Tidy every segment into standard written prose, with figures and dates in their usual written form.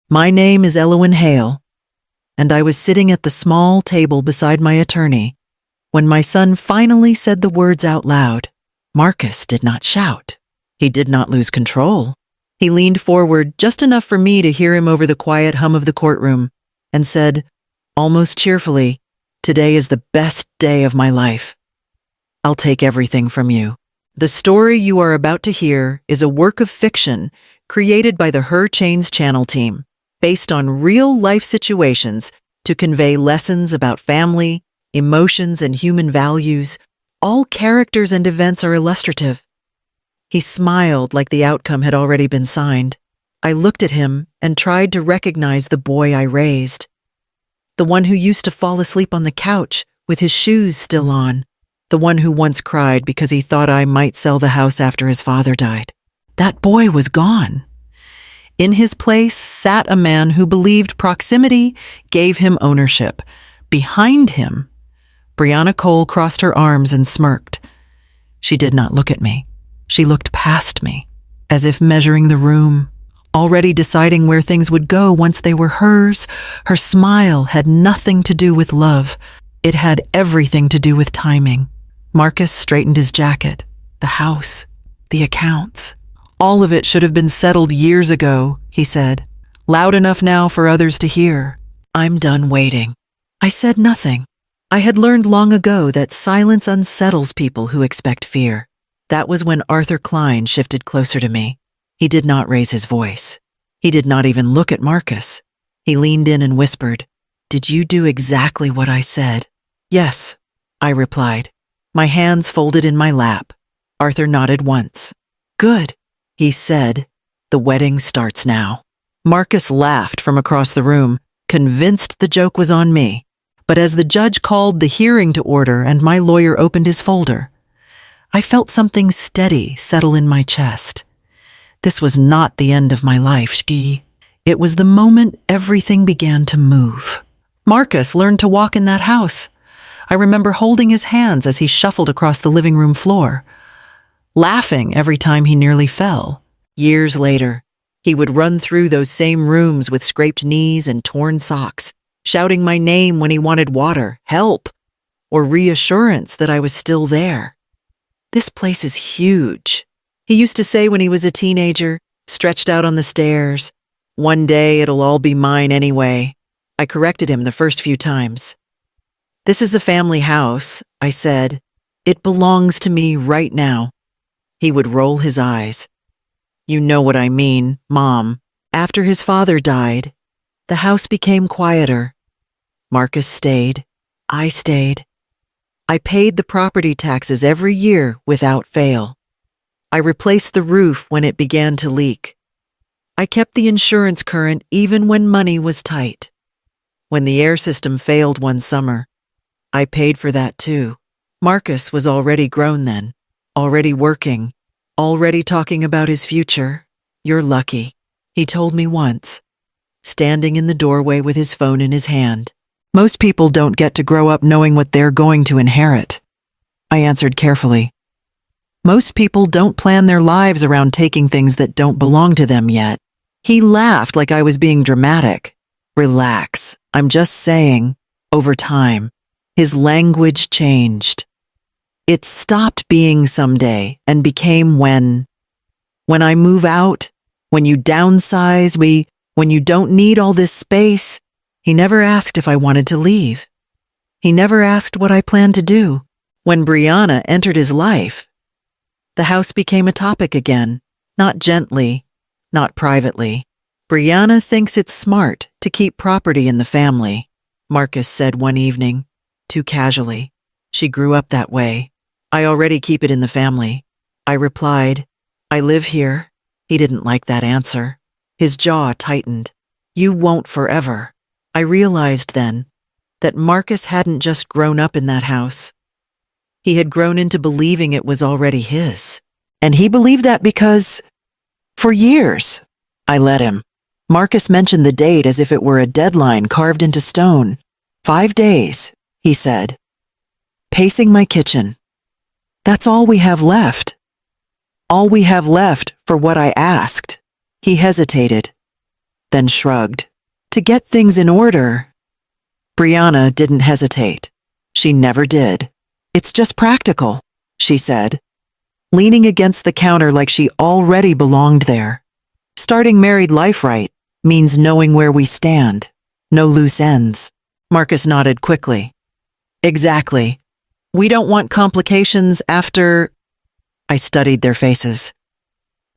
My name is Elowyn Hale, and I was sitting at the small table beside my attorney when my son finally said the words out loud. Marcus did not shout. He did not lose control. He leaned forward just enough for me to hear him over the quiet hum of the courtroom and said, almost cheerfully, "Today is the best day of my life. I'll take everything from you." The story you are about to hear is a work of fiction created by the Her Chains Channel team, based on real-life situations to convey lessons about family, emotions, and human values. All characters and events are illustrative. He smiled like the outcome had already been signed. I looked at him and tried to recognize the boy I raised. The one who used to fall asleep on the couch with his shoes still on. The one who once cried because he thought I might sell the house after his father died. That boy was gone. In his place sat a man who believed proximity gave him ownership. Behind him, Brianna Cole crossed her arms and smirked. She did not look at me. She looked past me, as if measuring the room, already deciding where things would go once they were hers. Her smile had nothing to do with love. It had everything to do with timing. Marcus straightened his jacket, the house, the accounts. All of it should have been settled years ago, he said, loud enough now for others to hear. I'm done waiting. I said nothing. I had learned long ago that silence unsettles people who expect fear. That was when Arthur Klein shifted closer to me. He did not raise his voice. He did not even look at Marcus. He leaned in and whispered, "Did you do exactly what I said?" "Yes," I replied, my hands folded in my lap. Arthur nodded once. "Good," he said. "The wedding starts now." Marcus laughed from across the room, convinced the joke was on me. But as the judge called the hearing to order and my lawyer opened his folder, I felt something steady settle in my chest. This was not the end of my life, It was the moment everything began to move. Marcus learned to walk in that house. I remember holding his hands as he shuffled across the living room floor, laughing every time he nearly fell. Years later, he would run through those same rooms with scraped knees and torn socks, shouting my name when he wanted water, help, or reassurance that I was still there. "This place is huge," he used to say when he was a teenager, stretched out on the stairs. "One day it'll all be mine anyway." I corrected him the first few times. "This is a family house," I said. "It belongs to me right now." He would roll his eyes. "You know what I mean, Mom." After his father died, the house became quieter. Marcus stayed. I stayed. I paid the property taxes every year without fail. I replaced the roof when it began to leak. I kept the insurance current even when money was tight. When the air system failed one summer, I paid for that too. Marcus was already grown then, already working, already talking about his future. "You're lucky," he told me once, standing in the doorway with his phone in his hand. "Most people don't get to grow up knowing what they're going to inherit," I answered carefully. "Most people don't plan their lives around taking things that don't belong to them yet." He laughed like I was being dramatic. "Relax, I'm just saying, over time." His language changed. It stopped being someday and became when I move out, when you downsize, when you don't need all this space. He never asked if I wanted to leave. He never asked what I planned to do. When Brianna entered his life, the house became a topic again, not gently, not privately. "Brianna thinks it's smart to keep property in the family," Marcus said one evening, too casually. "She grew up that way. I already keep it in the family." I replied, "I live here." He didn't like that answer. His jaw tightened. "You won't forever." I realized then that Marcus hadn't just grown up in that house. He had grown into believing it was already his. And he believed that because, for years, I let him. Marcus mentioned the date as if it were a deadline carved into stone. 5 days, he said. Pacing my kitchen. "That's all we have left. All we have left for what I asked." He hesitated. then shrugged. To get things in order. Brianna didn't hesitate. She never did. It's just practical, she said, leaning against the counter like she already belonged there. Starting married life right means knowing where we stand. No loose ends. Marcus nodded quickly. Exactly. We don't want complications after... I studied their faces.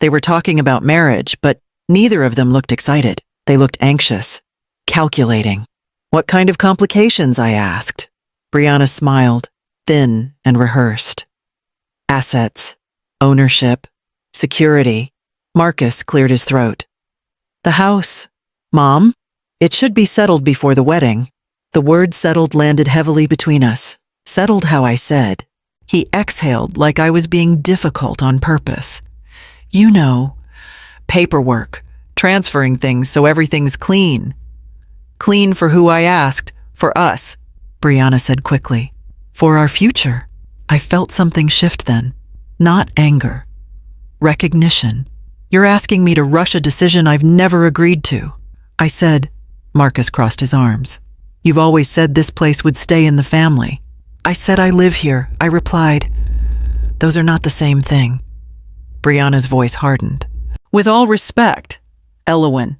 They were talking about marriage, but neither of them looked excited. They looked anxious, calculating. What kind of complications, I asked. Brianna smiled, thin and rehearsed. Assets, ownership, security. Marcus cleared his throat. The house. Mom, it should be settled before the wedding. The word settled landed heavily between us. Settled how I said. He exhaled like I was being difficult on purpose. You know, paperwork, transferring things so everything's clean. Clean for who I asked, for us, Brianna said quickly. For our future. I felt something shift then. Not anger. Recognition. You're asking me to rush a decision I've never agreed to. I said, Marcus crossed his arms. You've always said this place would stay in the family. I said I live here, I replied. Those are not the same thing. Brianna's voice hardened. With all respect, Elowen,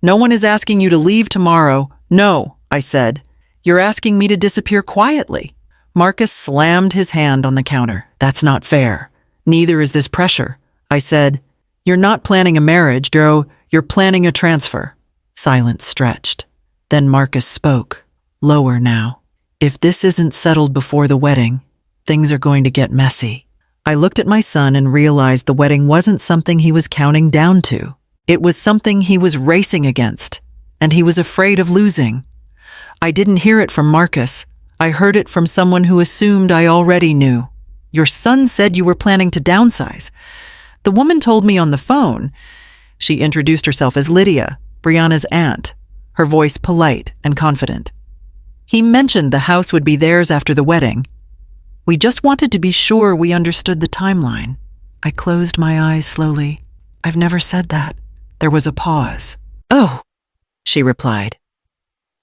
no one is asking you to leave tomorrow. No, I said. You're asking me to disappear quietly. Marcus slammed his hand on the counter. That's not fair. Neither is this pressure. I said, you're not planning a marriage, Joe. You're planning a transfer. Silence stretched. Then Marcus spoke, lower now. If this isn't settled before the wedding, things are going to get messy. I looked at my son and realized the wedding wasn't something he was counting down to. It was something he was racing against, and he was afraid of losing. I didn't hear it from Marcus. I heard it from someone who assumed I already knew. Your son said you were planning to downsize. The woman told me on the phone. She introduced herself as Lydia, Brianna's aunt, her voice polite and confident. He mentioned the house would be theirs after the wedding. We just wanted to be sure we understood the timeline. I closed my eyes slowly. I've never said that. There was a pause. Oh, she replied.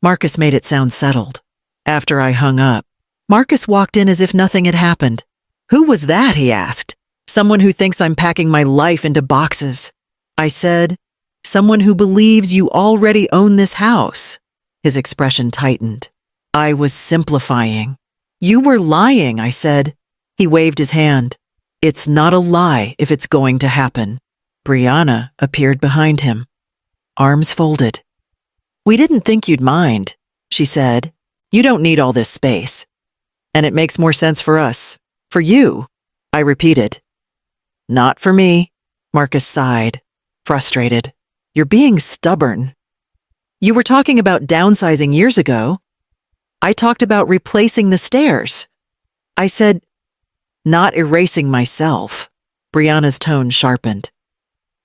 Marcus made it sound settled. After I hung up, Marcus walked in as if nothing had happened. Who was that, he asked. Someone who thinks I'm packing my life into boxes. I said, someone who believes you already own this house. His expression tightened. I was simplifying. You were lying, I said. He waved his hand. It's not a lie if it's going to happen. Brianna appeared behind him, arms folded. We didn't think you'd mind, she said. You don't need all this space. And it makes more sense for us. For you, I repeated. Not for me, Marcus sighed, frustrated. You're being stubborn. You were talking about downsizing years ago. I talked about replacing the stairs. I said, not erasing myself. Brianna's tone sharpened.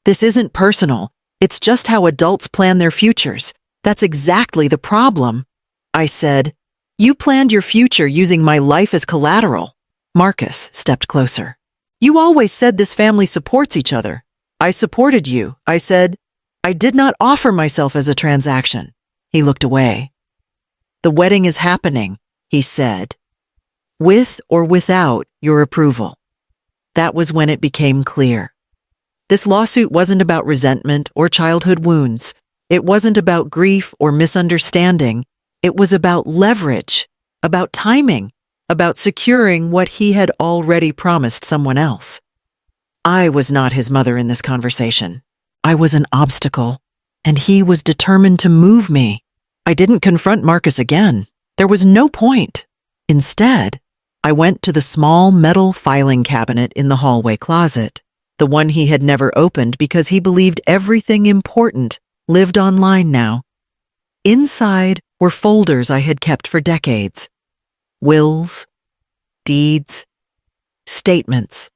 This isn't personal. It's just how adults plan their futures. That's exactly the problem. I said, you planned your future using my life as collateral. Marcus stepped closer. You always said this family supports each other. I supported you. I said, I did not offer myself as a transaction. He looked away. The wedding is happening, he said, with or without your approval. That was when it became clear. This lawsuit wasn't about resentment or childhood wounds. It wasn't about grief or misunderstanding. It was about leverage, about timing, about securing what he had already promised someone else. I was not his mother in this conversation. I was an obstacle, and he was determined to move me. I didn't confront Marcus again. There was no point. Instead, I went to the small metal filing cabinet in the hallway closet, the one he had never opened because he believed everything important lived online now. Inside were folders I had kept for decades. Wills, deeds, statements.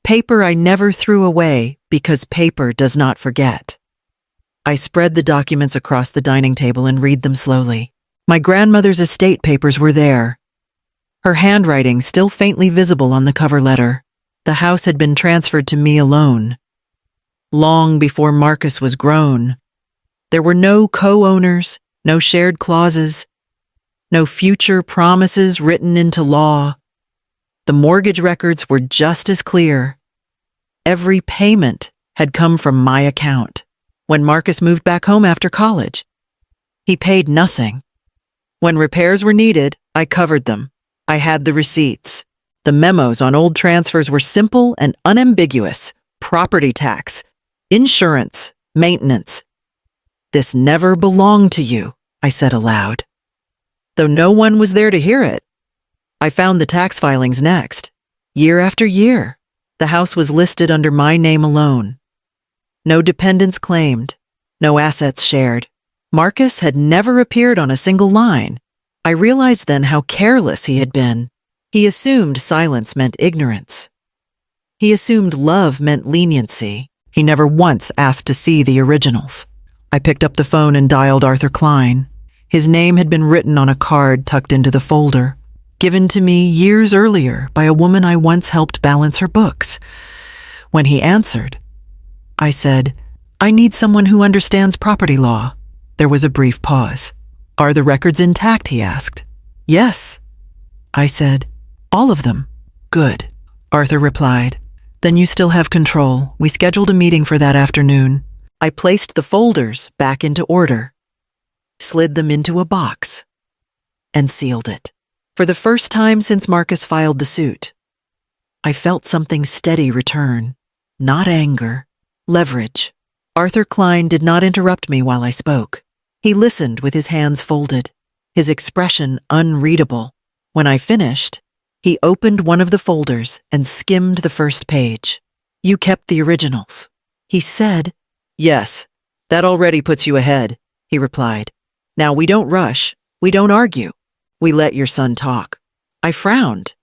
Paper I never threw away because paper does not forget. I spread the documents across the dining table and read them slowly. My grandmother's estate papers were there. Her handwriting still faintly visible on the cover letter. The house had been transferred to me alone. Long before Marcus was grown. There were no co-owners, no shared clauses, no future promises written into law. The mortgage records were just as clear. Every payment had come from my account. When Marcus moved back home after college, he paid nothing. When repairs were needed, I covered them. I had the receipts. The memos on old transfers were simple and unambiguous. Property tax, insurance, maintenance. "This never belonged to you," I said aloud, though no one was there to hear it. I found the tax filings next. Year after year, the house was listed under my name alone. No dependents claimed, no assets shared. Marcus had never appeared on a single line. I realized then how careless he had been. He assumed silence meant ignorance. He assumed love meant leniency. He never once asked to see the originals. I picked up the phone and dialed Arthur Klein. His name had been written on a card tucked into the folder, given to me years earlier by a woman I once helped balance her books. When he answered, I said, "I need someone who understands property law." There was a brief pause. "Are the records intact?" he asked. "Yes." I said, "All of them." "Good," Arthur replied. "Then you still have control. We scheduled a meeting for that afternoon." I placed the folders back into order, slid them into a box, and sealed it. For the first time since Marcus filed the suit, I felt something steady return, not anger, leverage. Arthur Klein did not interrupt me while I spoke. He listened with his hands folded, his expression unreadable. When I finished, he opened one of the folders and skimmed the first page. "You kept the originals," he said. "Yes, that already puts you ahead," he replied. "Now we don't rush, we don't argue. We let your son talk." I frowned.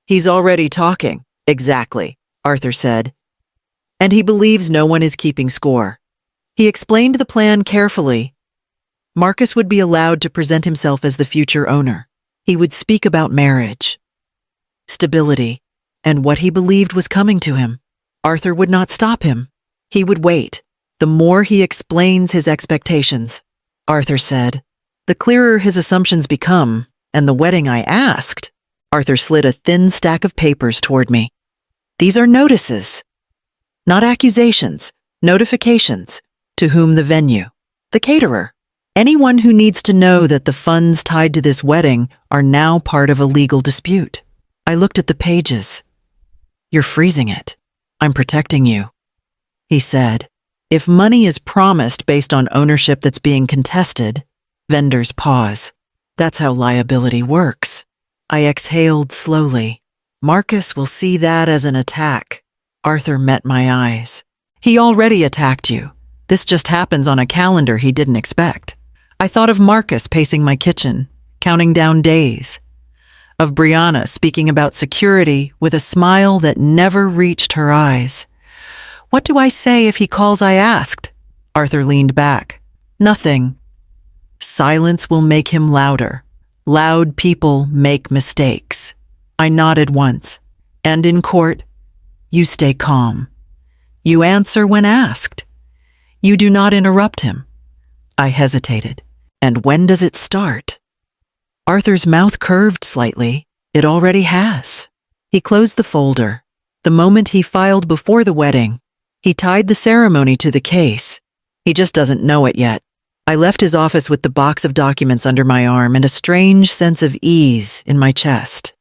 "He's already talking." "Exactly," Arthur said. "And he believes no one is keeping score." He explained the plan carefully. Marcus would be allowed to present himself as the future owner. He would speak about marriage, stability, and what he believed was coming to him. Arthur would not stop him. He would wait. The more he explains his expectations, Arthur said, the clearer his assumptions become, and the wedding I asked. Arthur slid a thin stack of papers toward me. "These are notices, not accusations, notifications. To whom the venue? The caterer. Anyone who needs to know that the funds tied to this wedding are now part of a legal dispute." I looked at the pages. "You're freezing it. I'm protecting you," he said. "If money is promised based on ownership that's being contested, vendors pause. That's how liability works." I exhaled slowly. "Marcus will see that as an attack." Arthur met my eyes. "He already attacked you. This just happens on a calendar he didn't expect." I thought of Marcus pacing my kitchen, counting down days. Of Brianna speaking about security with a smile that never reached her eyes. "What do I say if he calls?" I asked. Arthur leaned back. "Nothing. Silence will make him louder. Loud people make mistakes." I nodded once. "And in court, you stay calm. You answer when asked. You do not interrupt him." I hesitated. "And when does it start?" Arthur's mouth curved slightly. "It already has." He closed the folder. The moment he filed before the wedding, he tied the ceremony to the case. He just doesn't know it yet. I left his office with the box of documents under my arm and a strange sense of ease in my chest.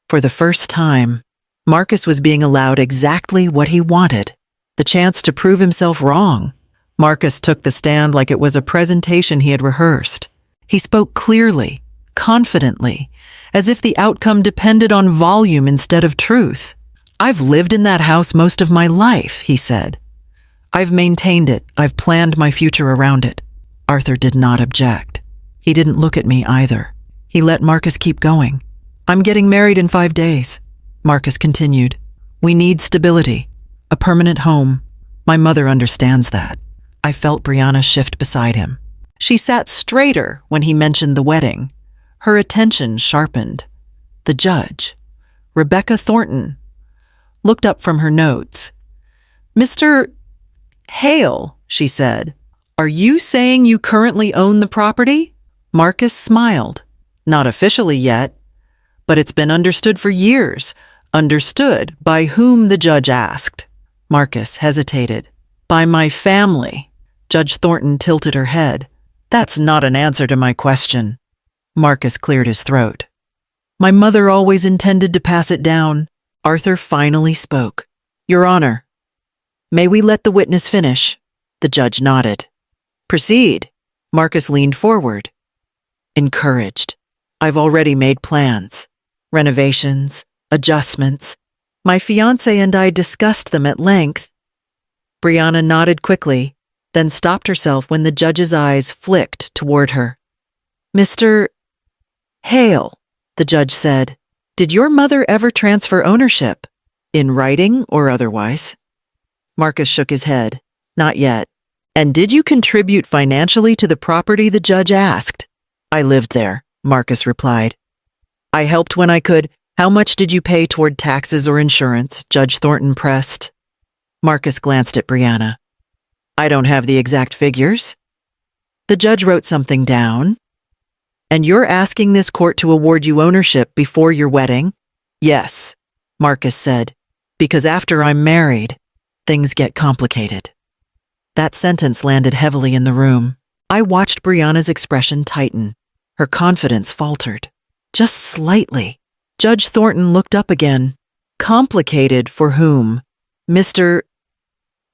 For the first time, Marcus was being allowed exactly what he wanted, the chance to prove himself wrong. Marcus took the stand like it was a presentation he had rehearsed. He spoke clearly, confidently, as if the outcome depended on volume instead of truth. "I've lived in that house most of my life," he said. "I've maintained it. I've planned my future around it." Arthur did not object. He didn't look at me either. He let Marcus keep going. "I'm getting married in 5 days," Marcus continued. "We need stability, a permanent home. My mother understands that." I felt Brianna shift beside him. She sat straighter when he mentioned the wedding. Her attention sharpened. The judge, Rebecca Thornton, looked up from her notes. "Mr. Hale," she said, Are you saying you currently own the property? Marcus smiled. Not officially yet, but it's been understood for years. Understood by whom, the judge asked. Marcus hesitated. By my family. Judge Thornton tilted her head. That's not an answer to my question. Marcus cleared his throat. My mother always intended to pass it down. Arthur finally spoke. Your Honor, may we let the witness finish? The judge nodded. Proceed. Marcus leaned forward. Encouraged. I've already made plans. Renovations, adjustments. My fiancé and I discussed them at length. Brianna nodded quickly, then stopped herself when the judge's eyes flicked toward her. Mr. Hale, the judge said, did your mother ever transfer ownership, in writing or otherwise? Marcus shook his head. Not yet. And did you contribute financially to the property, the judge asked? I lived there, Marcus replied. I helped when I could. How much did you pay toward taxes or insurance? Judge Thornton pressed. Marcus glanced at Brianna. I don't have the exact figures. The judge wrote something down. And you're asking this court to award you ownership before your wedding? Yes, Marcus said, because after I'm married, things get complicated. That sentence landed heavily in the room. I watched Brianna's expression tighten. Her confidence faltered. Just slightly. Judge Thornton looked up again. Complicated for whom? Mr.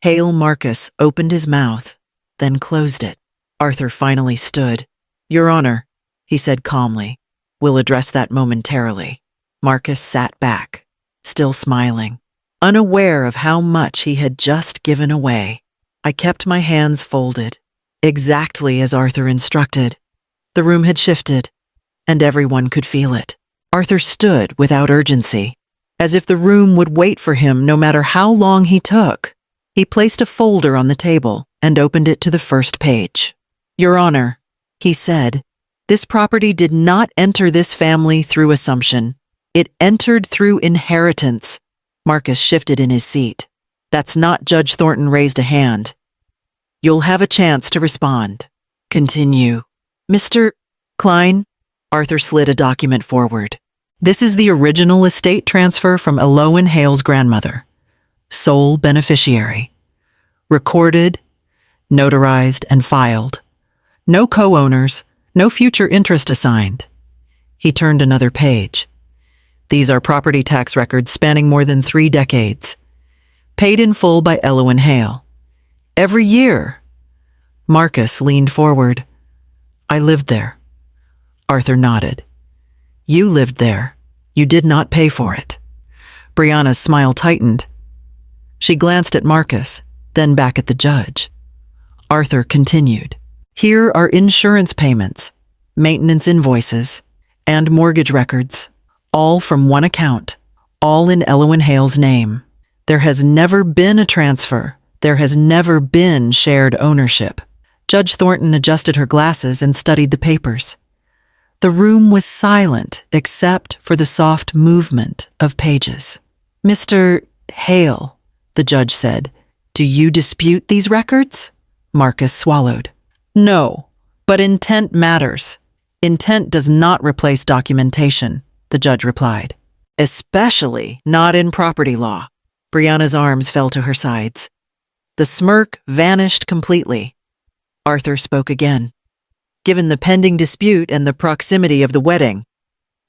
Hale. Marcus opened his mouth, then closed it. Arthur finally stood. Your Honor, he said calmly, we'll address that momentarily. Marcus sat back, still smiling, unaware of how much he had just given away. I kept my hands folded, exactly as Arthur instructed. The room had shifted, and everyone could feel it. Arthur stood without urgency, as if the room would wait for him no matter how long he took. He placed a folder on the table and opened it to the first page. Your Honor, he said, this property did not enter this family through assumption. It entered through inheritance. Marcus shifted in his seat. That's not. Judge Thornton raised a hand. You'll have a chance to respond. Continue. Mr. Klein, Arthur slid a document forward. This is the original estate transfer from Elowen Hale's grandmother. Sole beneficiary. Recorded, notarized, and filed. No co-owners, no future interest assigned. He turned another page. These are property tax records spanning more than 3 decades. Paid in full by Elowen Hale. Every year. Marcus leaned forward. I lived there. Arthur nodded. You lived there. You did not pay for it. Brianna's smile tightened. She glanced at Marcus, then back at the judge. Arthur continued. Here are insurance payments, maintenance invoices, and mortgage records, all from one account, all in Elowen Hale's name. There has never been a transfer. There has never been shared ownership. Judge Thornton adjusted her glasses and studied the papers. The room was silent except for the soft movement of pages. Mr. Hale, the judge said, do you dispute these records? Marcus swallowed. No, but intent matters. Intent does not replace documentation, the judge replied. Especially not in property law. Brianna's arms fell to her sides. The smirk vanished completely. Arthur spoke again. Given the pending dispute and the proximity of the wedding,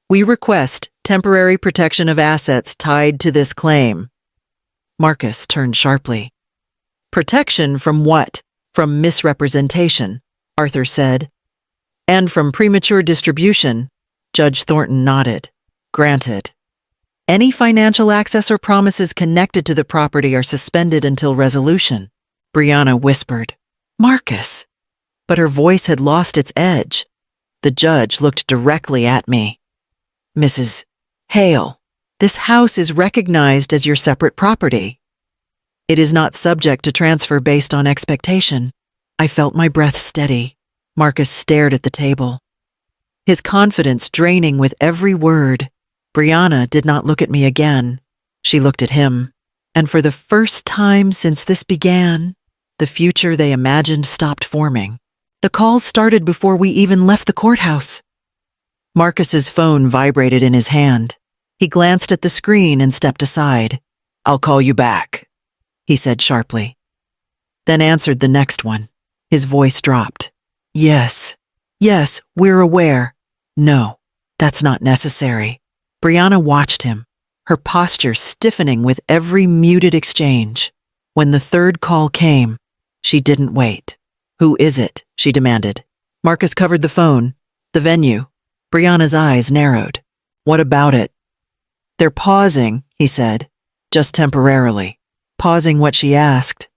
we request temporary protection of assets tied to this claim. Marcus turned sharply. Protection from what? From misrepresentation, Arthur said. And from premature distribution, Judge Thornton nodded. Granted. Any financial access or promises connected to the property are suspended until resolution. Brianna whispered. Marcus. But her voice had lost its edge. The judge looked directly at me. Mrs. Hale, this house is recognized as your separate property. It is not subject to transfer based on expectation. I felt my breath steady. Marcus stared at the table, his confidence draining with every word. Brianna did not look at me again. She looked at him. And for the first time since this began, The future they imagined stopped forming. The calls started before we even left the courthouse. Marcus's phone vibrated in his hand. He glanced at the screen and stepped aside. "I'll call you back," he said sharply. Then answered the next one. His voice dropped. Yes, we're aware. No, that's not necessary." Brianna watched him, her posture stiffening with every muted exchange. When the third call came, she didn't wait. "Who is it?" she demanded. Marcus covered the phone. "The venue." Brianna's eyes narrowed. "What about it?" "They're pausing," he said, "just temporarily." Pausing what she asked.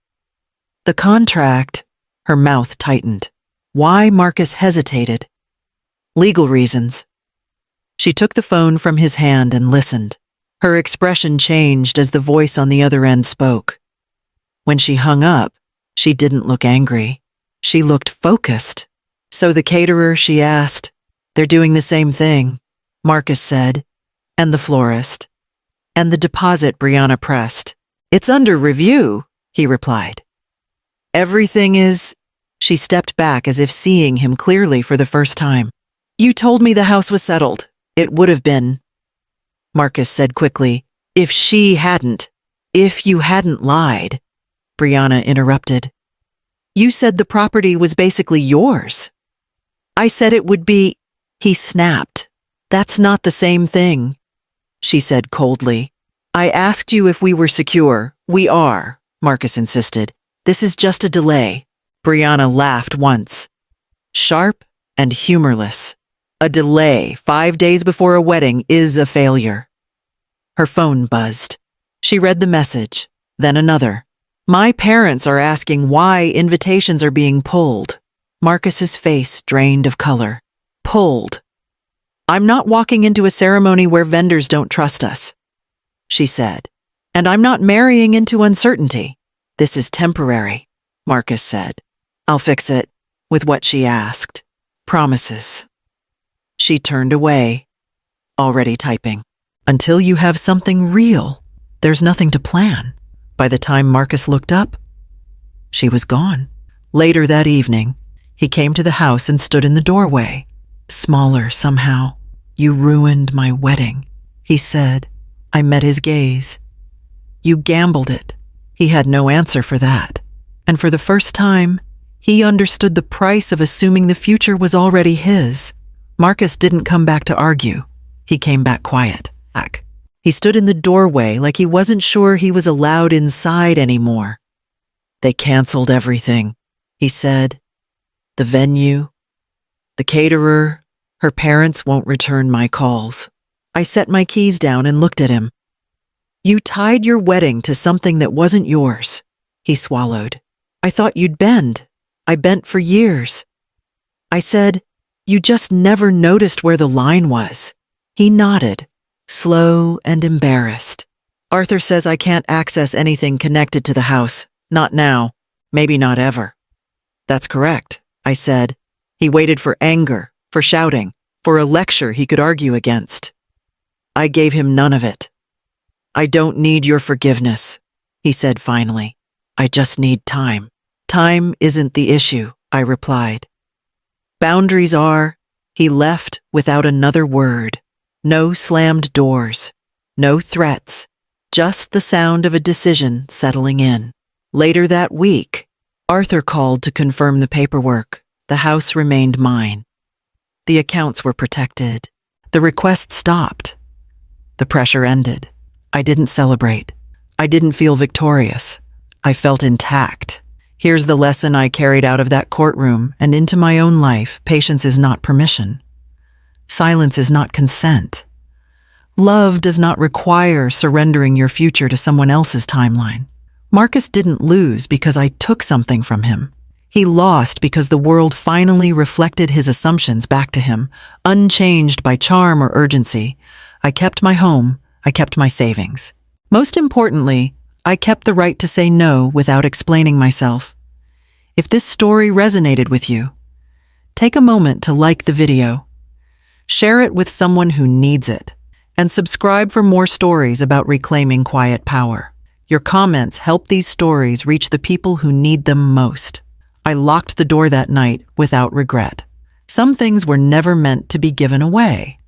"The contract." Her mouth tightened. Why Marcus hesitated? "Legal reasons." She took the phone from his hand and listened. Her expression changed as the voice on the other end spoke. When she hung up, she didn't look angry. She looked focused. "So the caterer," she asked. "They're doing the same thing," Marcus said. "And the florist." "And the deposit," Brianna pressed. "It's under review," he replied. "Everything is..." She stepped back as if seeing him clearly for the first time. "You told me the house was settled. It would have been," Marcus said quickly, "if you hadn't lied." Brianna interrupted. "You said the property was basically yours." "I said it would be..." He snapped. "That's not the same thing," she said coldly. "I asked you if we were secure. We are," Marcus insisted. "This is just a delay." Brianna laughed once. Sharp and humorless. A delay 5 days before a wedding is a failure. Her phone buzzed. She read the message, then another. "My parents are asking why invitations are being pulled." Marcus's face drained of color. "Pulled. I'm not walking into a ceremony where vendors don't trust us," she said. "And I'm not marrying into uncertainty. This is temporary," Marcus said. "I'll fix it," with what she asked. "Promises." She turned away, already typing. Until you have something real, there's nothing to plan. By the time Marcus looked up, she was gone. Later that evening, he came to the house and stood in the doorway. Smaller somehow. "You ruined my wedding," he said. I met his gaze. "You gambled it." He had no answer for that. And for the first time, he understood the price of assuming the future was already his. Marcus didn't come back to argue. He came back quiet. He stood in the doorway like he wasn't sure he was allowed inside anymore. "They canceled everything," he said. "The venue, the caterer, her parents won't return my calls." I set my keys down and looked at him. "You tied your wedding to something that wasn't yours." He swallowed. "I thought you'd bend. I bent for years." I said, "You just never noticed where the line was." He nodded, slow and embarrassed. "Arthur says I can't access anything connected to the house. Not now. Maybe not ever." "That's correct," I said. He waited for anger, for shouting, for a lecture he could argue against. I gave him none of it. "I don't need your forgiveness," he said finally. "I just need time." "Time isn't the issue," I replied. "Boundaries are." He left without another word. No slammed doors, no threats, just the sound of a decision settling in. Later that week, Arthur called to confirm the paperwork. The house remained mine. The accounts were protected. The request stopped. The pressure ended. I didn't celebrate. I didn't feel victorious. I felt intact. Here's the lesson I carried out of that courtroom and into my own life. Patience is not permission. Silence is not consent. Love does not require surrendering your future to someone else's timeline. Marcus didn't lose because I took something from him. He lost because the world finally reflected his assumptions back to him, unchanged by charm or urgency. I kept my home. I kept my savings. Most importantly, I kept the right to say no without explaining myself. If this story resonated with you, take a moment to like the video, share it with someone who needs it, and subscribe for more stories about reclaiming quiet power. Your comments help these stories reach the people who need them most. I locked the door that night without regret. Some things were never meant to be given away.